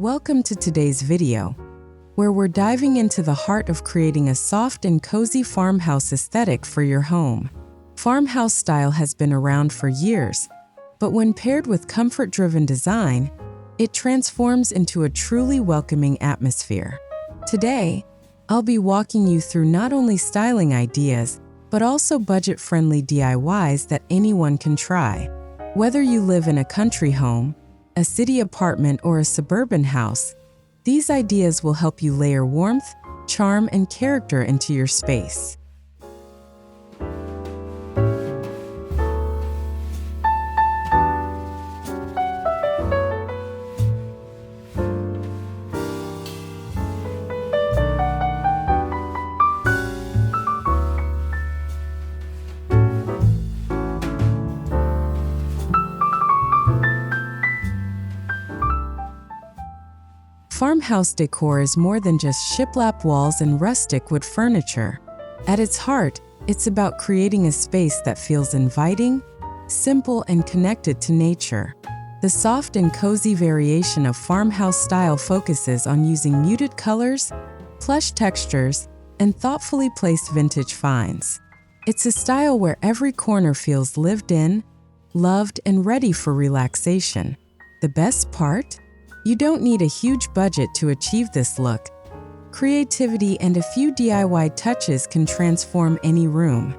Welcome to today's video, where we're diving into the heart of creating a soft and cozy farmhouse aesthetic for your home. Farmhouse style has been around for years, but when paired with comfort-driven design, it transforms into a truly welcoming atmosphere. Today, I'll be walking you through not only styling ideas, but also budget-friendly DIYs that anyone can try. Whether you live in a country home, a city apartment, or a suburban house, these ideas will help you layer warmth, charm, and character into your space. Farmhouse decor is more than just shiplap walls and rustic wood furniture. At its heart, it's about creating a space that feels inviting, simple, and connected to nature. The soft and cozy variation of farmhouse style focuses on using muted colors, plush textures, and thoughtfully placed vintage finds. It's a style where every corner feels lived in, loved, and ready for relaxation. The best part? You don't need a huge budget to achieve this look. Creativity and a few DIY touches can transform any room.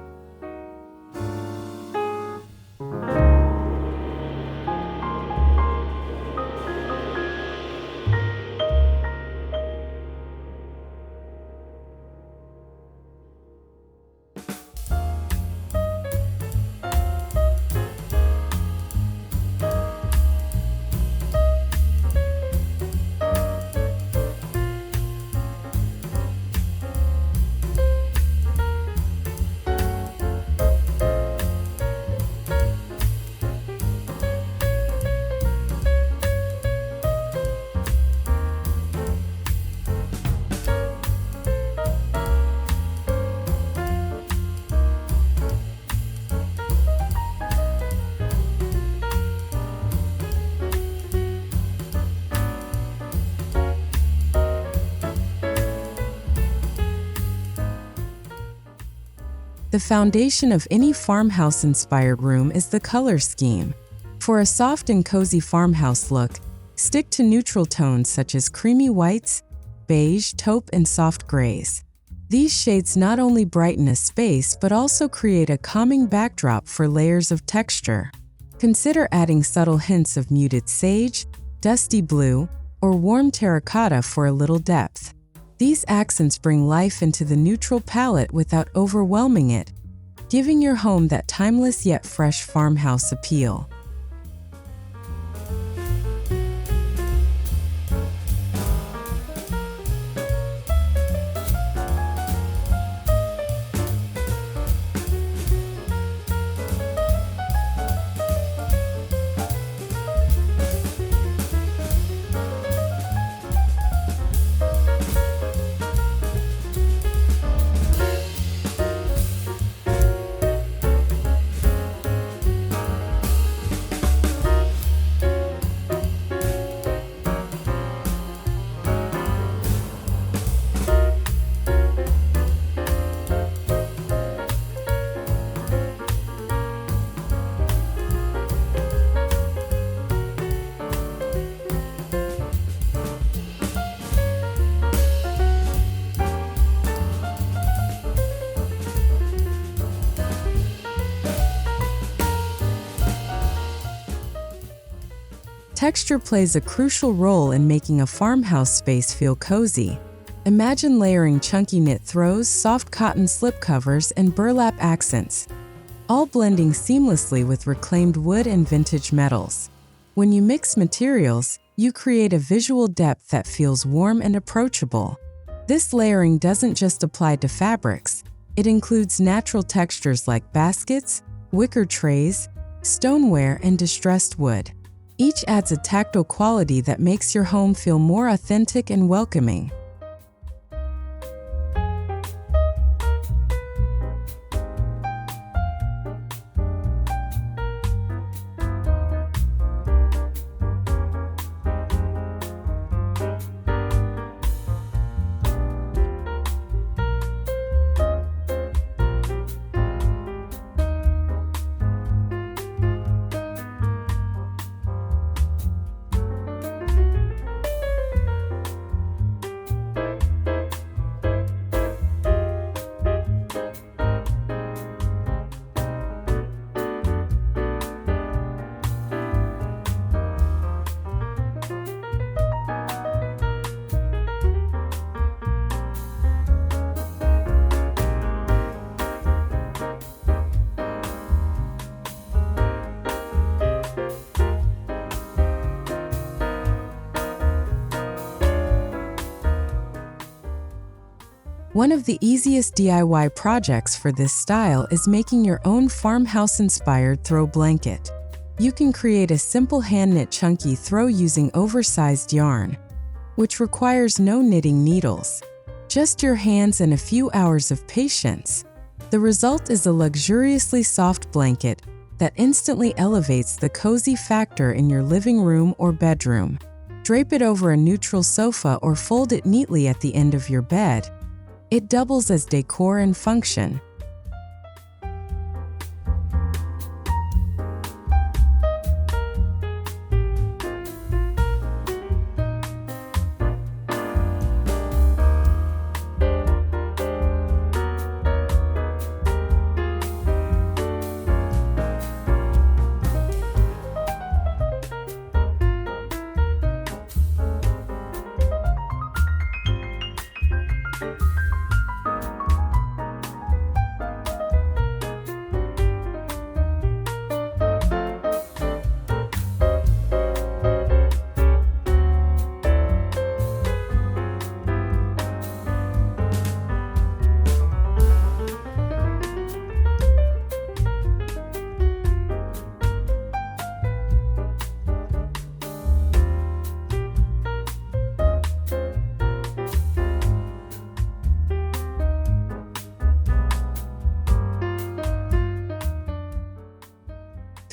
The foundation of any farmhouse-inspired room is the color scheme. For a soft and cozy farmhouse look, stick to neutral tones such as creamy whites, beige, taupe, and soft grays. These shades not only brighten a space but also create a calming backdrop for layers of texture. Consider adding subtle hints of muted sage, dusty blue, or warm terracotta for a little depth. These accents bring life into the neutral palette without overwhelming it, giving your home that timeless yet fresh farmhouse appeal. Texture plays a crucial role in making a farmhouse space feel cozy. Imagine layering chunky knit throws, soft cotton slipcovers, and burlap accents, all blending seamlessly with reclaimed wood and vintage metals. When you mix materials, you create a visual depth that feels warm and approachable. This layering doesn't just apply to fabrics. It includes natural textures like baskets, wicker trays, stoneware, and distressed wood. Each adds a tactile quality that makes your home feel more authentic and welcoming. One of the easiest DIY projects for this style is making your own farmhouse-inspired throw blanket. You can create a simple hand-knit chunky throw using oversized yarn, which requires no knitting needles, just your hands and a few hours of patience. The result is a luxuriously soft blanket that instantly elevates the cozy factor in your living room or bedroom. Drape it over a neutral sofa or fold it neatly at the end of your bed. It doubles as decor and function.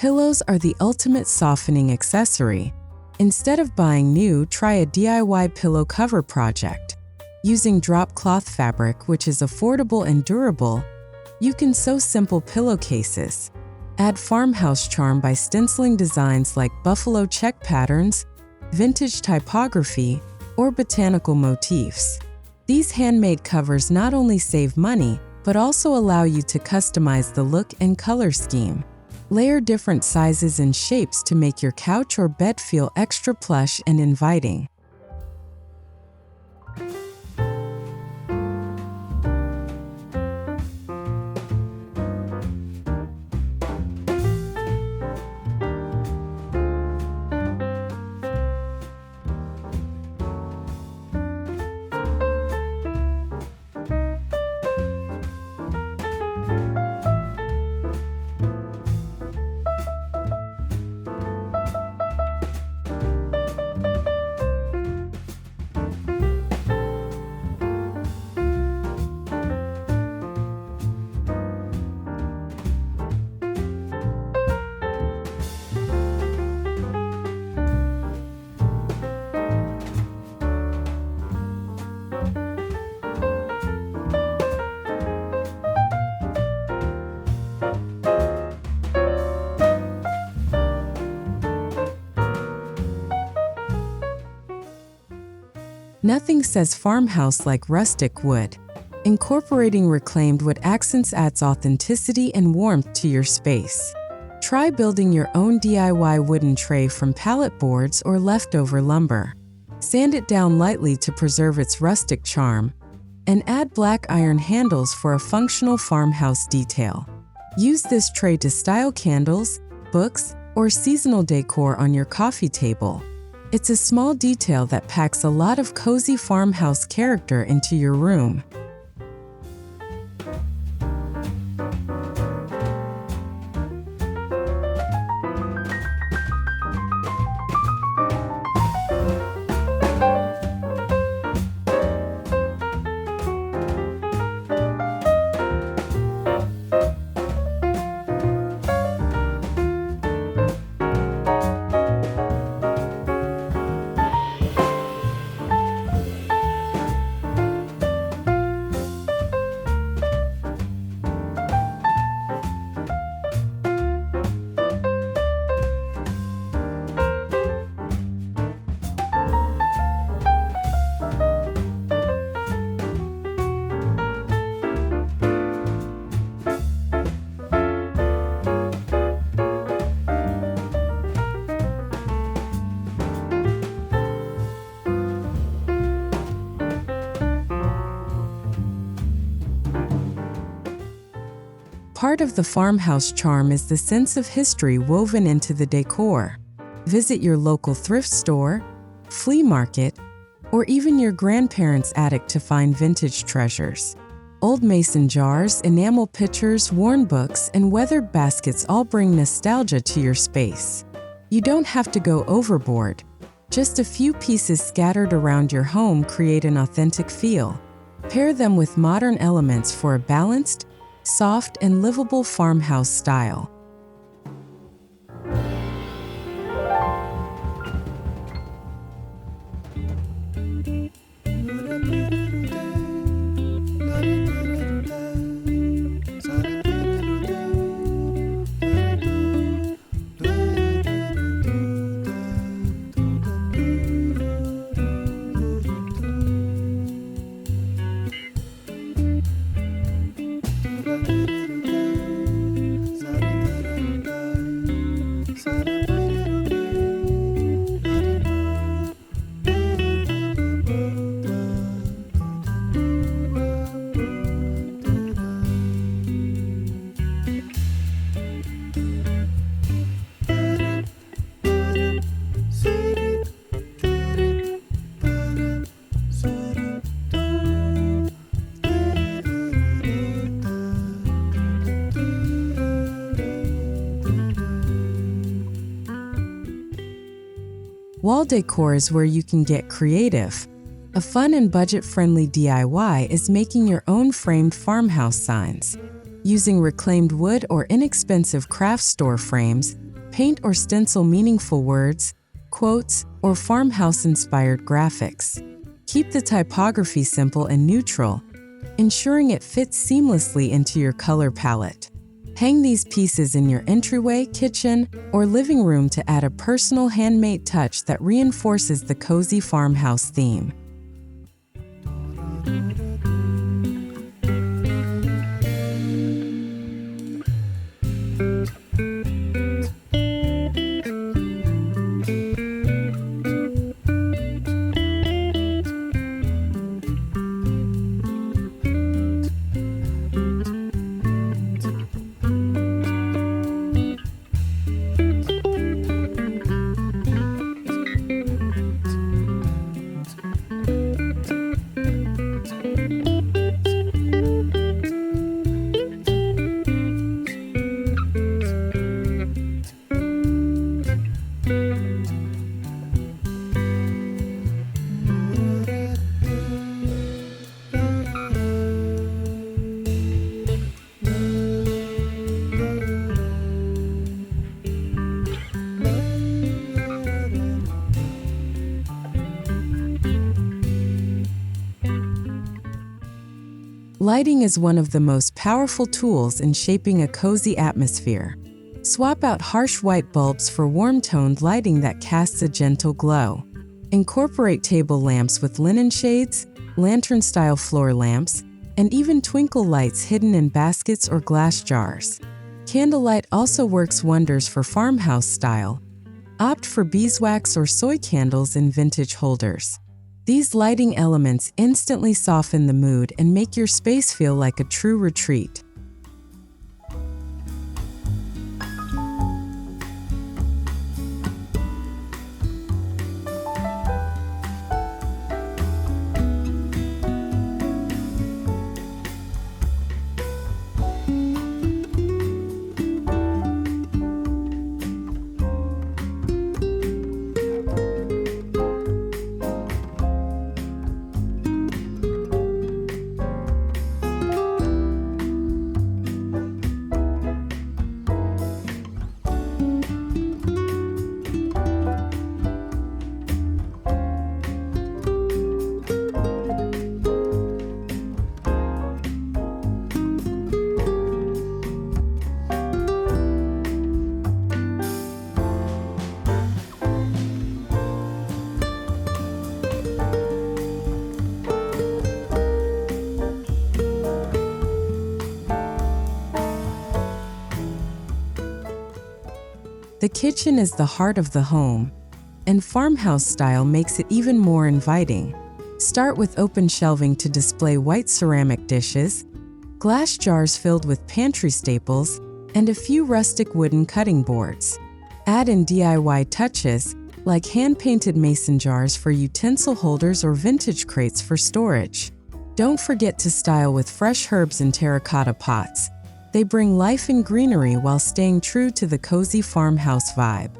Pillows are the ultimate softening accessory. Instead of buying new, try a DIY pillow cover project. Using drop cloth fabric, which is affordable and durable, you can sew simple pillowcases. Add farmhouse charm by stenciling designs like buffalo check patterns, vintage typography, or botanical motifs. These handmade covers not only save money, but also allow you to customize the look and color scheme. Layer different sizes and shapes to make your couch or bed feel extra plush and inviting. Nothing says farmhouse like rustic wood. Incorporating reclaimed wood accents adds authenticity and warmth to your space. Try building your own DIY wooden tray from pallet boards or leftover lumber. Sand it down lightly to preserve its rustic charm, and add black iron handles for a functional farmhouse detail. Use this tray to style candles, books, or seasonal decor on your coffee table. It's a small detail that packs a lot of cozy farmhouse character into your room. Part of the farmhouse charm is the sense of history woven into the decor. Visit your local thrift store, flea market, or even your grandparents' attic to find vintage treasures. Old mason jars, enamel pitchers, worn books, and weathered baskets all bring nostalgia to your space. You don't have to go overboard. Just a few pieces scattered around your home create an authentic feel. Pair them with modern elements for a balanced, soft, and livable farmhouse style. Wall decor is where you can get creative. A fun and budget-friendly DIY is making your own framed farmhouse signs. Using reclaimed wood or inexpensive craft store frames, paint or stencil meaningful words, quotes, or farmhouse-inspired graphics. Keep the typography simple and neutral, ensuring it fits seamlessly into your color palette. Hang these pieces in your entryway, kitchen, or living room to add a personal handmade touch that reinforces the cozy farmhouse theme. Lighting is one of the most powerful tools in shaping a cozy atmosphere. Swap out harsh white bulbs for warm-toned lighting that casts a gentle glow. Incorporate table lamps with linen shades, lantern-style floor lamps, and even twinkle lights hidden in baskets or glass jars. Candlelight also works wonders for farmhouse style. Opt for beeswax or soy candles in vintage holders. These lighting elements instantly soften the mood and make your space feel like a true retreat. The kitchen is the heart of the home, and farmhouse style makes it even more inviting. Start with open shelving to display white ceramic dishes, glass jars filled with pantry staples, and a few rustic wooden cutting boards. Add in DIY touches, like hand-painted mason jars for utensil holders or vintage crates for storage. Don't forget to style with fresh herbs and terracotta pots. They bring life and greenery while staying true to the cozy farmhouse vibe.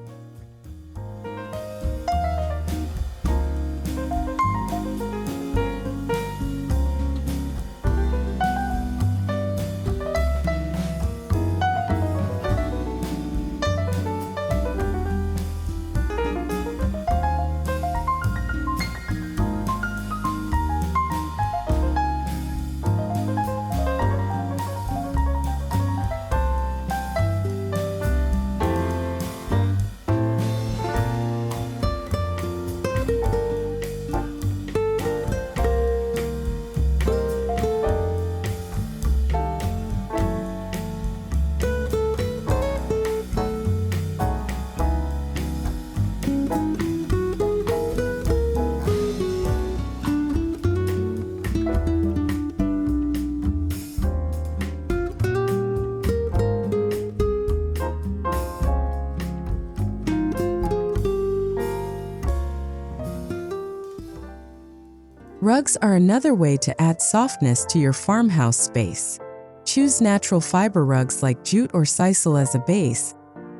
Rugs are another way to add softness to your farmhouse space. Choose natural fiber rugs like jute or sisal as a base,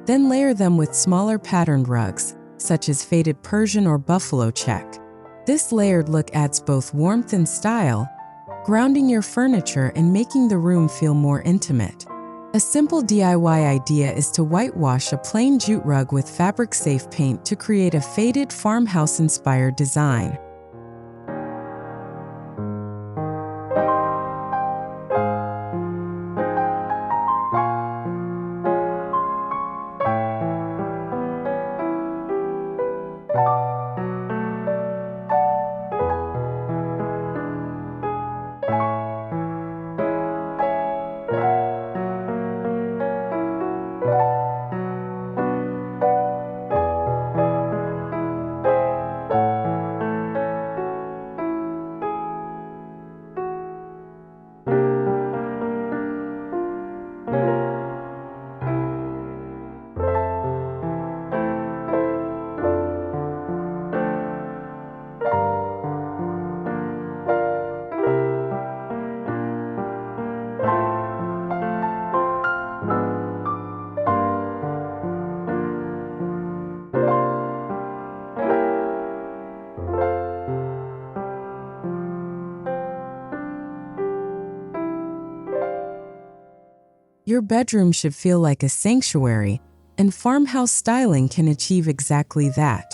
then layer them with smaller patterned rugs, such as faded Persian or buffalo check. This layered look adds both warmth and style, grounding your furniture and making the room feel more intimate. A simple DIY idea is to whitewash a plain jute rug with fabric-safe paint to create a faded farmhouse-inspired design. Your bedroom should feel like a sanctuary, and farmhouse styling can achieve exactly that.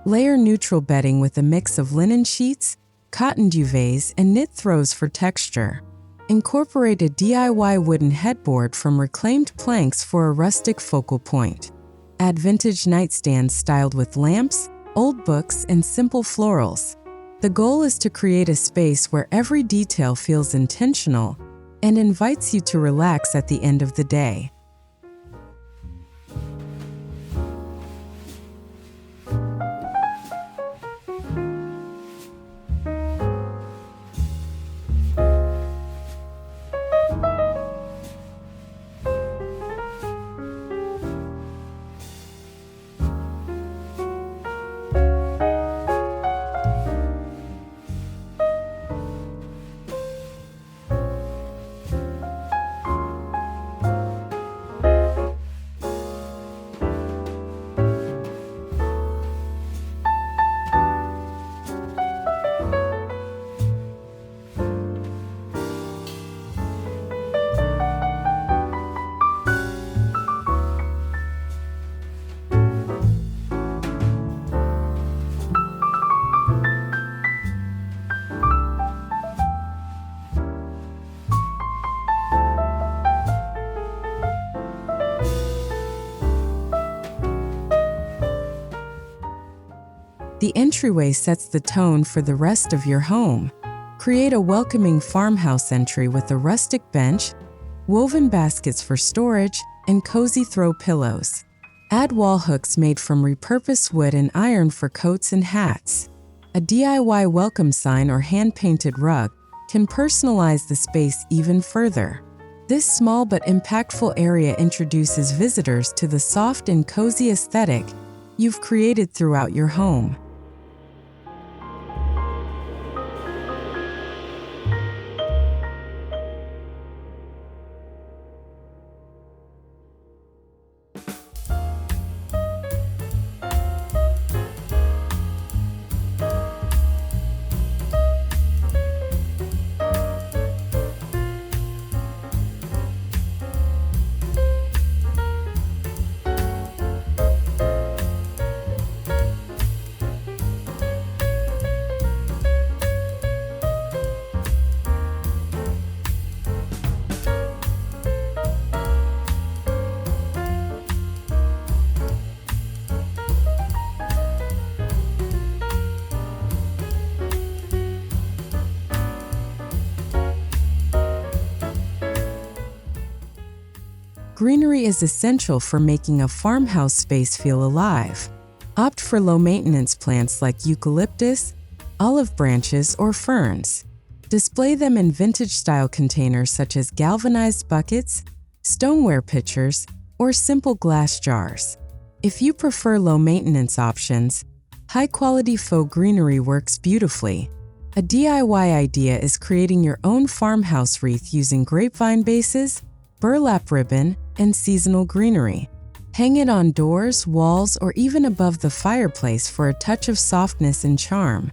Layer neutral bedding with a mix of linen sheets, cotton duvets, and knit throws for texture. Incorporate a DIY wooden headboard from reclaimed planks for a rustic focal point. Add vintage nightstands styled with lamps, old books, and simple florals. The goal is to create a space where every detail feels intentional and invites you to relax at the end of the day. The entryway sets the tone for the rest of your home. Create a welcoming farmhouse entry with a rustic bench, woven baskets for storage, and cozy throw pillows. Add wall hooks made from repurposed wood and iron for coats and hats. A DIY welcome sign or hand-painted rug can personalize the space even further. This small but impactful area introduces visitors to the soft and cozy aesthetic you've created throughout your home. Greenery is essential for making a farmhouse space feel alive. Opt for low-maintenance plants like eucalyptus, olive branches, or ferns. Display them in vintage-style containers such as galvanized buckets, stoneware pitchers, or simple glass jars. If you prefer low-maintenance options, high-quality faux greenery works beautifully. A DIY idea is creating your own farmhouse wreath using grapevine bases, burlap ribbon, and seasonal greenery. Hang it on doors, walls, or even above the fireplace for a touch of softness and charm.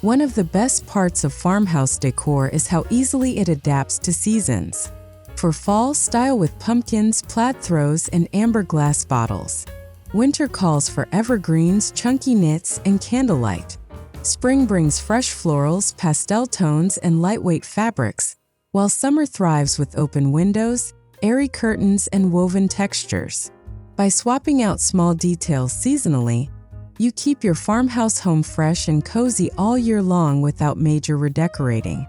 One of the best parts of farmhouse decor is how easily it adapts to seasons. For fall, style with pumpkins, plaid throws, and amber glass bottles. Winter calls for evergreens, chunky knits, and candlelight. Spring brings fresh florals, pastel tones, and lightweight fabrics, while summer thrives with open windows, airy curtains, and woven textures. By swapping out small details seasonally, you keep your farmhouse home fresh and cozy all year long without major redecorating.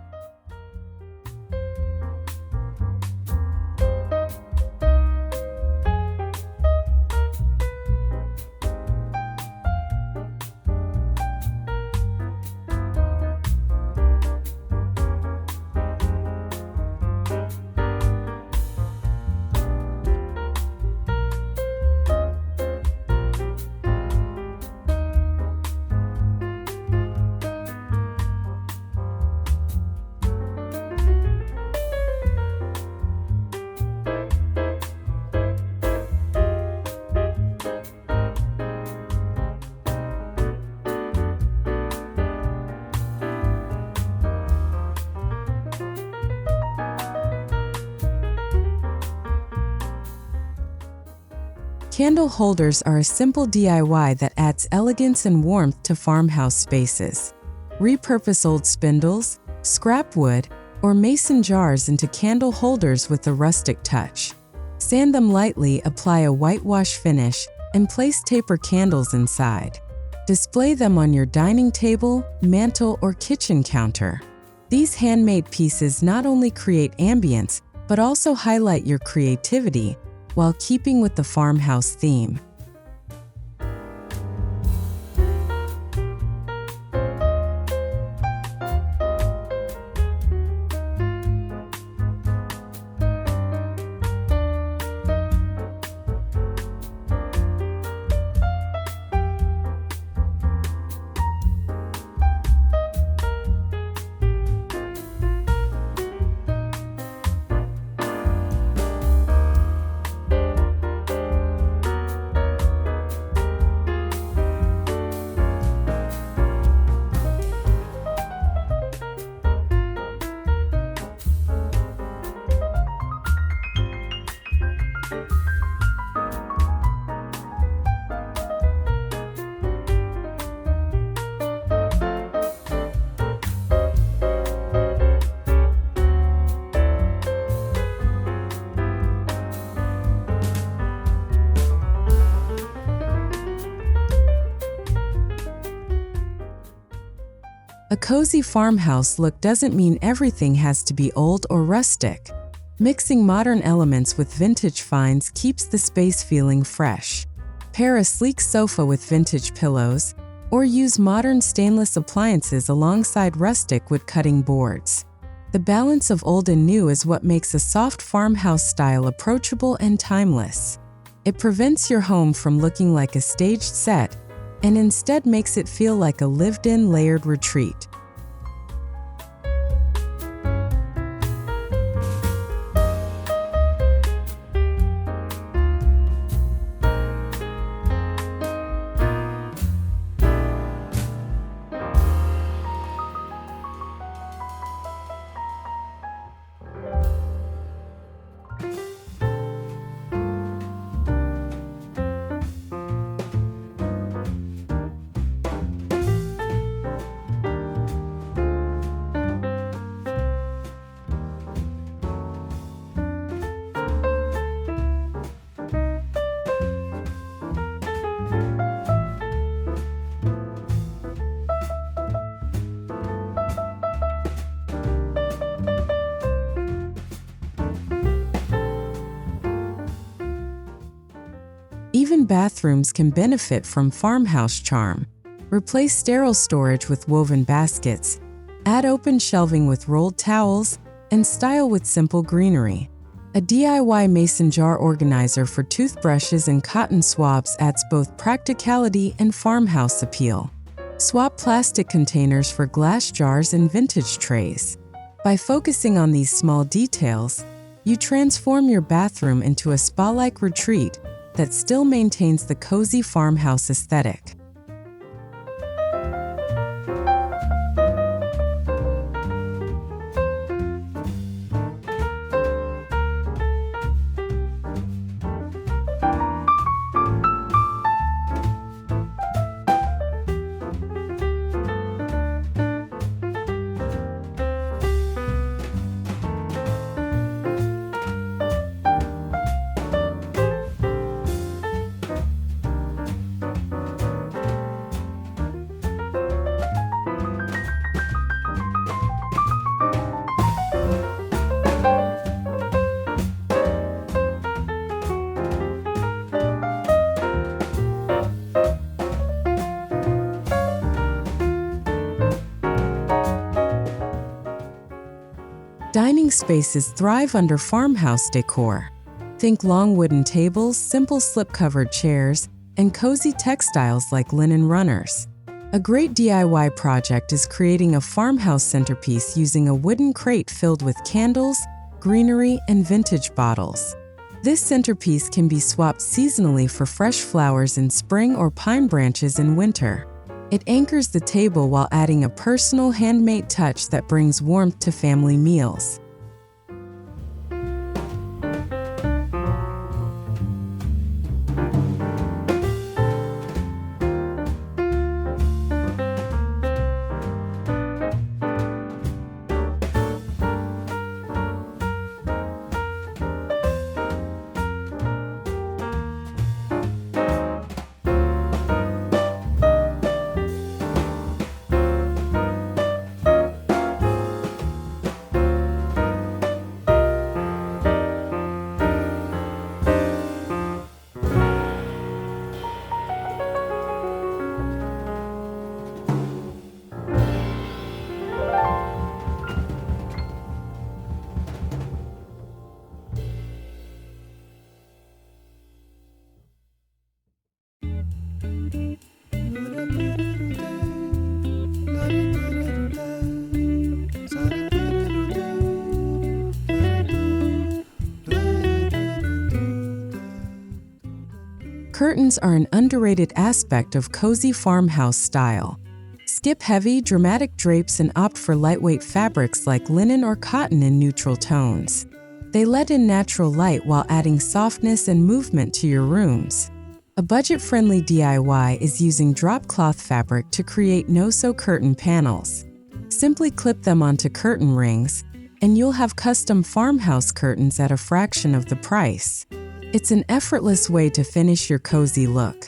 Candle holders are a simple DIY that adds elegance and warmth to farmhouse spaces. Repurpose old spindles, scrap wood, or mason jars into candle holders with a rustic touch. Sand them lightly, apply a whitewash finish, and place taper candles inside. Display them on your dining table, mantle, or kitchen counter. These handmade pieces not only create ambience, but also highlight your creativity while keeping with the farmhouse theme. A cozy farmhouse look doesn't mean everything has to be old or rustic. Mixing modern elements with vintage finds keeps the space feeling fresh. Pair a sleek sofa with vintage pillows, or use modern stainless appliances alongside rustic wood-cutting boards. The balance of old and new is what makes a soft farmhouse style approachable and timeless. It prevents your home from looking like a staged set and instead makes it feel like a lived-in layered retreat. Even bathrooms can benefit from farmhouse charm. Replace sterile storage with woven baskets, add open shelving with rolled towels, and style with simple greenery. A DIY mason jar organizer for toothbrushes and cotton swabs adds both practicality and farmhouse appeal. Swap plastic containers for glass jars and vintage trays. By focusing on these small details, you transform your bathroom into a spa-like retreat that still maintains the cozy farmhouse aesthetic. Dining spaces thrive under farmhouse decor. Think long wooden tables, simple slip-covered chairs, and cozy textiles like linen runners. A great DIY project is creating a farmhouse centerpiece using a wooden crate filled with candles, greenery, and vintage bottles. This centerpiece can be swapped seasonally for fresh flowers in spring or pine branches in winter. It anchors the table while adding a personal handmade touch that brings warmth to family meals. Curtains are an underrated aspect of cozy farmhouse style. Skip heavy, dramatic drapes and opt for lightweight fabrics like linen or cotton in neutral tones. They let in natural light while adding softness and movement to your rooms. A budget-friendly DIY is using drop cloth fabric to create no-sew curtain panels. Simply clip them onto curtain rings, and you'll have custom farmhouse curtains at a fraction of the price. It's an effortless way to finish your cozy look.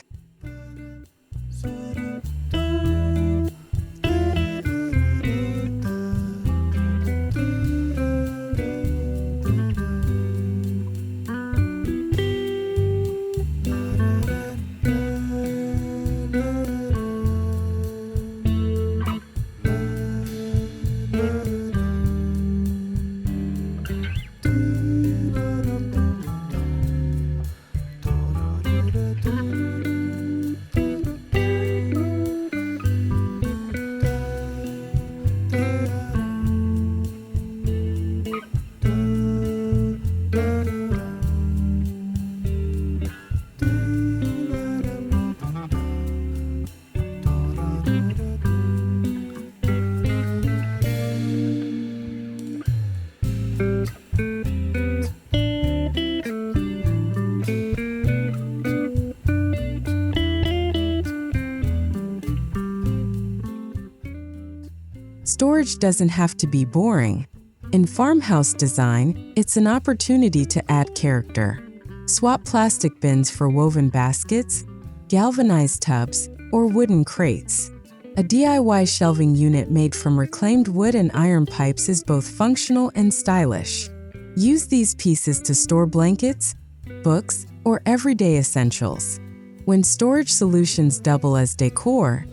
Storage doesn't have to be boring. In farmhouse design, it's an opportunity to add character. Swap plastic bins for woven baskets, galvanized tubs, or wooden crates. A DIY shelving unit made from reclaimed wood and iron pipes is both functional and stylish. Use these pieces to store blankets, books, or everyday essentials. When storage solutions double as decor,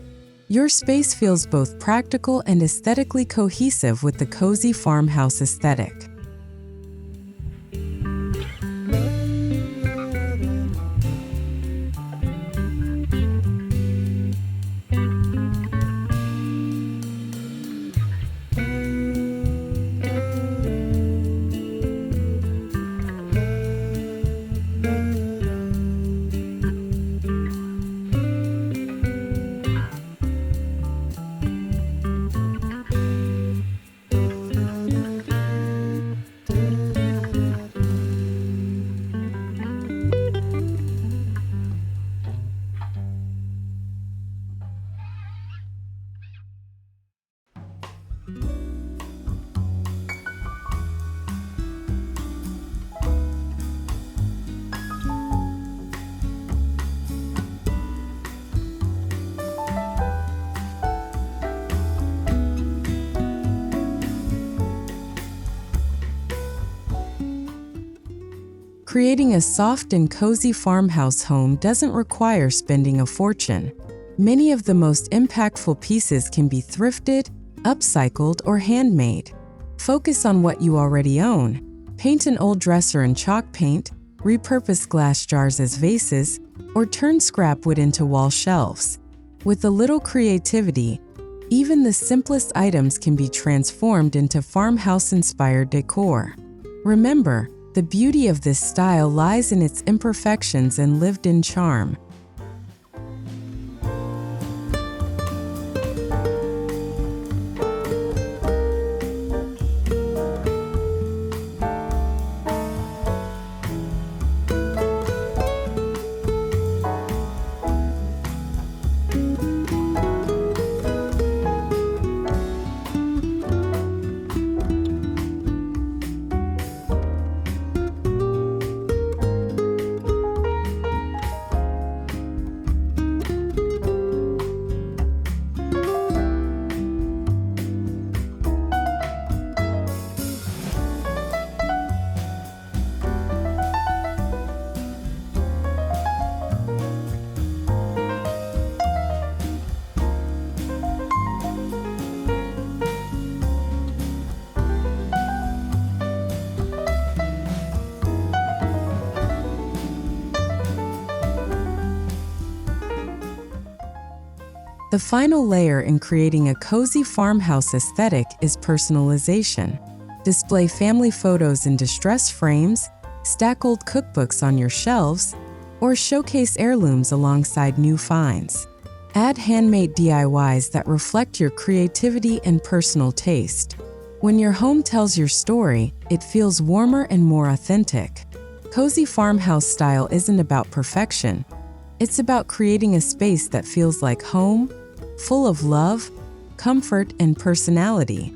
your space feels both practical and aesthetically cohesive with the cozy farmhouse aesthetic. Creating a soft and cozy farmhouse home doesn't require spending a fortune. Many of the most impactful pieces can be thrifted, upcycled, or handmade. Focus on what you already own. Paint an old dresser in chalk paint, repurpose glass jars as vases, or turn scrap wood into wall shelves. With a little creativity, even the simplest items can be transformed into farmhouse-inspired decor. Remember, the beauty of this style lies in its imperfections and lived-in charm. The final layer in creating a cozy farmhouse aesthetic is personalization. Display family photos in distress frames, stack old cookbooks on your shelves, or showcase heirlooms alongside new finds. Add handmade DIYs that reflect your creativity and personal taste. When your home tells your story, it feels warmer and more authentic. Cozy farmhouse style isn't about perfection. It's about creating a space that feels like home, full of love, comfort, and personality.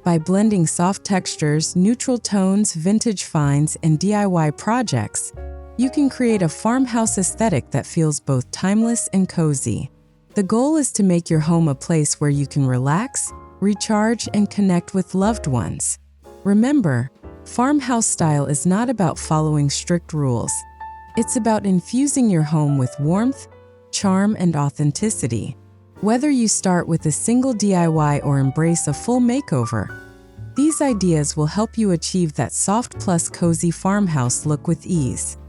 By blending soft textures, neutral tones, vintage finds, and DIY projects, you can create a farmhouse aesthetic that feels both timeless and cozy. The goal is to make your home a place where you can relax, recharge, and connect with loved ones. Remember, farmhouse style is not about following strict rules. It's about infusing your home with warmth, charm, and authenticity. Whether you start with a single DIY or embrace a full makeover, these ideas will help you achieve that soft plus cozy farmhouse look with ease.